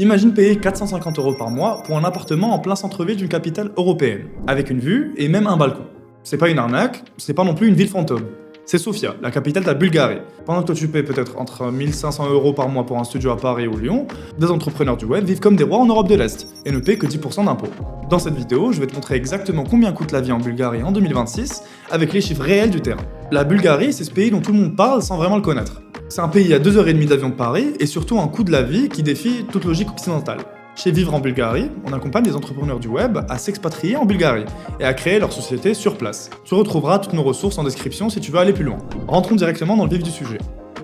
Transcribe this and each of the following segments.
Imagine payer 450 € par mois pour un appartement en plein centre-ville d'une capitale européenne, avec une vue et même un balcon. C'est pas une arnaque, c'est pas non plus une ville fantôme. C'est Sofia, la capitale de la Bulgarie. Pendant que toi tu payes peut-être entre 1500 € par mois pour un studio à Paris ou Lyon, des entrepreneurs du web vivent comme des rois en Europe de l'Est et ne paient que 10% d'impôts. Dans cette vidéo, je vais te montrer exactement combien coûte la vie en Bulgarie en 2026 avec les chiffres réels du terrain. La Bulgarie, c'est ce pays dont tout le monde parle sans vraiment le connaître. C'est un pays à 2h30 d'avion de Paris et surtout un coût de la vie qui défie toute logique occidentale. Chez Vivre en Bulgarie, on accompagne les entrepreneurs du web à s'expatrier en Bulgarie et à créer leur société sur place. Tu retrouveras toutes nos ressources en description si tu veux aller plus loin. Rentrons directement dans le vif du sujet.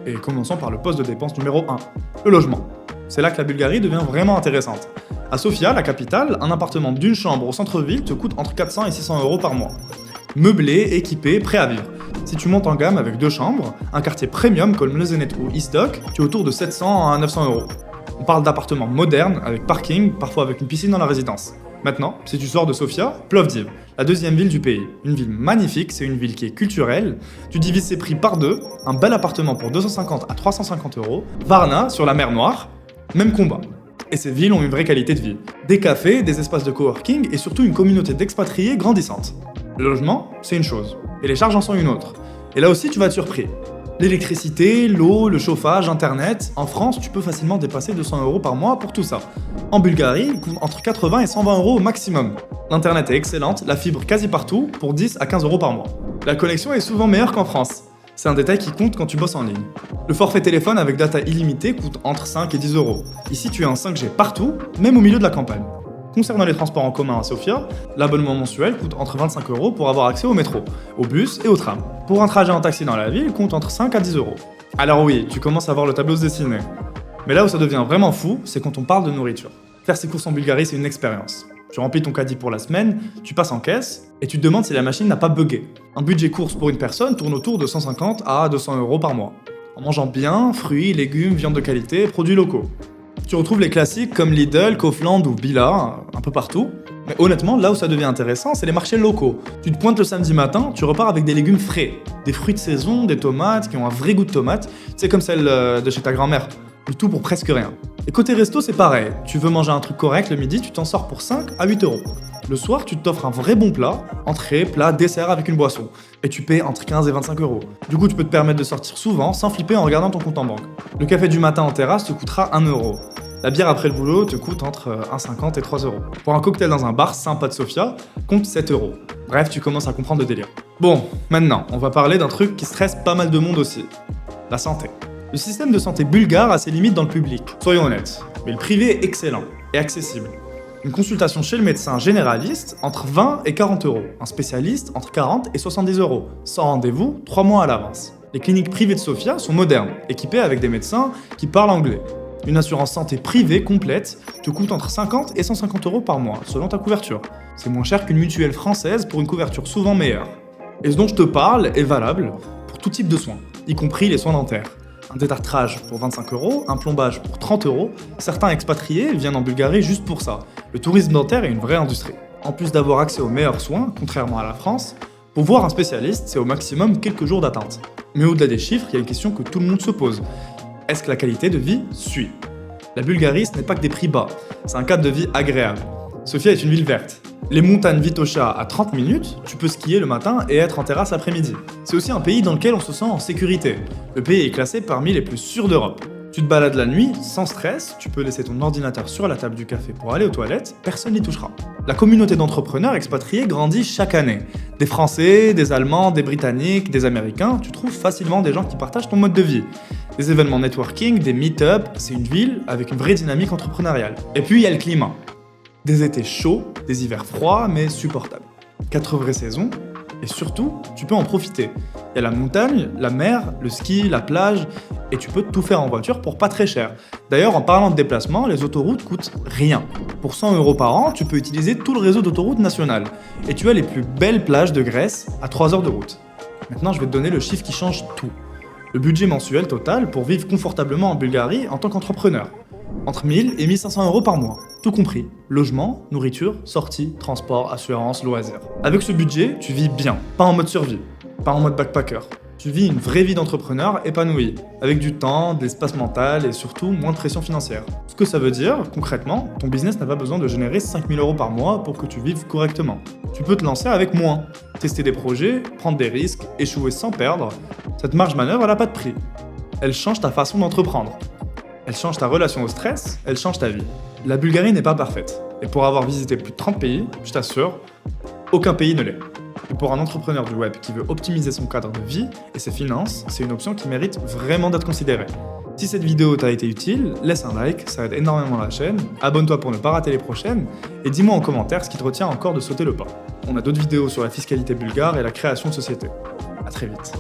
Et commençons par le poste de dépense numéro 1, le logement. C'est là que la Bulgarie devient vraiment intéressante. À Sofia, la capitale, un appartement d'une chambre au centre-ville te coûte entre 400 et 600 € par mois. Meublé, équipé, prêt à vivre. Si tu montes en gamme avec 2 chambres, un quartier premium comme Lezenet ou Istok, tu es autour de 700 à 900 €. On parle d'appartements modernes, avec parking, parfois avec une piscine dans la résidence. Maintenant, si tu sors de Sofia, Plovdiv, la deuxième ville du pays. Une ville magnifique, c'est une ville qui est culturelle. Tu divises ses prix par deux, un bel appartement pour 250 à 350 €. Varna, sur la mer Noire, même combat. Et ces villes ont une vraie qualité de vie. Des cafés, des espaces de coworking et surtout une communauté d'expatriés grandissante. Le logement, c'est une chose, et les charges en sont une autre. Et là aussi, tu vas être surpris. L'électricité, l'eau, le chauffage, internet, en France, tu peux facilement dépasser 200 € par mois pour tout ça. En Bulgarie, il coûte entre 80 et 120 € au maximum. L'internet est excellente, la fibre quasi partout, pour 10 à 15 € par mois. La connexion est souvent meilleure qu'en France. C'est un détail qui compte quand tu bosses en ligne. Le forfait téléphone avec data illimitée coûte entre 5 et 10 €. Ici, tu as un 5G partout, même au milieu de la campagne. Concernant les transports en commun à Sofia, l'abonnement mensuel coûte entre 25 € pour avoir accès au métro, au bus et au tram. Pour un trajet en taxi dans la ville, compte entre 5 à 10 €. Alors oui, tu commences à voir le tableau se dessiner. Mais là où ça devient vraiment fou, c'est quand on parle de nourriture. Faire ses courses en Bulgarie, c'est une expérience. Tu remplis ton caddie pour la semaine, tu passes en caisse, et tu te demandes si la machine n'a pas bugué. Un budget course pour une personne tourne autour de 150 à 200 € par mois. En mangeant bien, fruits, légumes, viande de qualité, produits locaux. Tu retrouves les classiques comme Lidl, Kaufland ou Billa, un peu partout. Mais honnêtement, là où ça devient intéressant, c'est les marchés locaux. Tu te pointes le samedi matin, tu repars avec des légumes frais, des fruits de saison, des tomates qui ont un vrai goût de tomate, c'est comme celle de chez ta grand-mère. Le tout pour presque rien. Et côté resto, c'est pareil. Tu veux manger un truc correct le midi, tu t'en sors pour 5 à 8 €. Le soir, tu t'offres un vrai bon plat, entrée, plat, dessert avec une boisson. Et tu paies entre 15 et 25 €. Du coup, tu peux te permettre de sortir souvent sans flipper en regardant ton compte en banque. Le café du matin en terrasse te coûtera 1 €. La bière après le boulot te coûte entre 1,50 et 3 €. Pour un cocktail dans un bar sympa de Sofia, compte 7 €. Bref, tu commences à comprendre le délire. Bon, maintenant, on va parler d'un truc qui stresse pas mal de monde aussi. La santé. Le système de santé bulgare a ses limites dans le public, soyons honnêtes. Mais le privé est excellent et accessible. Une consultation chez le médecin généraliste, entre 20 et 40 €. Un spécialiste, entre 40 et 70 €. Sans rendez-vous, 3 mois à l'avance. Les cliniques privées de Sofia sont modernes, équipées avec des médecins qui parlent anglais. Une assurance santé privée complète te coûte entre 50 et 150 € par mois, selon ta couverture. C'est moins cher qu'une mutuelle française pour une couverture souvent meilleure. Et ce dont je te parle est valable pour tout type de soins, y compris les soins dentaires. Un détartrage pour 25 €, un plombage pour 30 €. Certains expatriés viennent en Bulgarie juste pour ça. Le tourisme dentaire est une vraie industrie. En plus d'avoir accès aux meilleurs soins, contrairement à la France, pour voir un spécialiste, c'est au maximum quelques jours d'attente. Mais au-delà des chiffres, il y a une question que tout le monde se pose. Est-ce que la qualité de vie suit? La Bulgarie, ce n'est pas que des prix bas, c'est un cadre de vie agréable. Sofia est une ville verte. Les montagnes Vitocha à 30 minutes, tu peux skier le matin et être en terrasse l'après-midi. C'est aussi un pays dans lequel on se sent en sécurité. Le pays est classé parmi les plus sûrs d'Europe. Tu te balades la nuit sans stress, tu peux laisser ton ordinateur sur la table du café pour aller aux toilettes, personne n'y touchera. La communauté d'entrepreneurs expatriés grandit chaque année. Des Français, des Allemands, des Britanniques, des Américains, tu trouves facilement des gens qui partagent ton mode de vie. Des événements networking, des meet-up, c'est une ville avec une vraie dynamique entrepreneuriale. Et puis il y a le climat. Des étés chauds, des hivers froids mais supportables. 4 vraies saisons, et surtout, tu peux en profiter. Il y a la montagne, la mer, le ski, la plage, et tu peux tout faire en voiture pour pas très cher. D'ailleurs, en parlant de déplacement, les autoroutes coûtent rien. Pour 100 € par an, tu peux utiliser tout le réseau d'autoroutes nationales. Et tu as les plus belles plages de Grèce à 3 heures de route. Maintenant, je vais te donner le chiffre qui change tout. Le budget mensuel total pour vivre confortablement en Bulgarie en tant qu'entrepreneur. Entre 1000 et 1500 € par mois, tout compris. Logement, nourriture, sorties, transport, assurance, loisirs. Avec ce budget, tu vis bien, pas en mode survie, pas en mode backpacker. Tu vis une vraie vie d'entrepreneur épanoui, avec du temps, de l'espace mental et surtout moins de pression financière. Ce que ça veut dire, concrètement, ton business n'a pas besoin de générer 5 000 € par mois pour que tu vives correctement. Tu peux te lancer avec moins, tester des projets, prendre des risques, échouer sans perdre. Cette marge manœuvre, elle n'a pas de prix. Elle change ta façon d'entreprendre. Elle change ta relation au stress, elle change ta vie. La Bulgarie n'est pas parfaite. Et pour avoir visité plus de 30 pays, je t'assure, aucun pays ne l'est. Et pour un entrepreneur du web qui veut optimiser son cadre de vie et ses finances, c'est une option qui mérite vraiment d'être considérée. Si cette vidéo t'a été utile, laisse un like, ça aide énormément la chaîne, abonne-toi pour ne pas rater les prochaines, et dis-moi en commentaire ce qui te retient encore de sauter le pas. On a d'autres vidéos sur la fiscalité bulgare et la création de société. À très vite.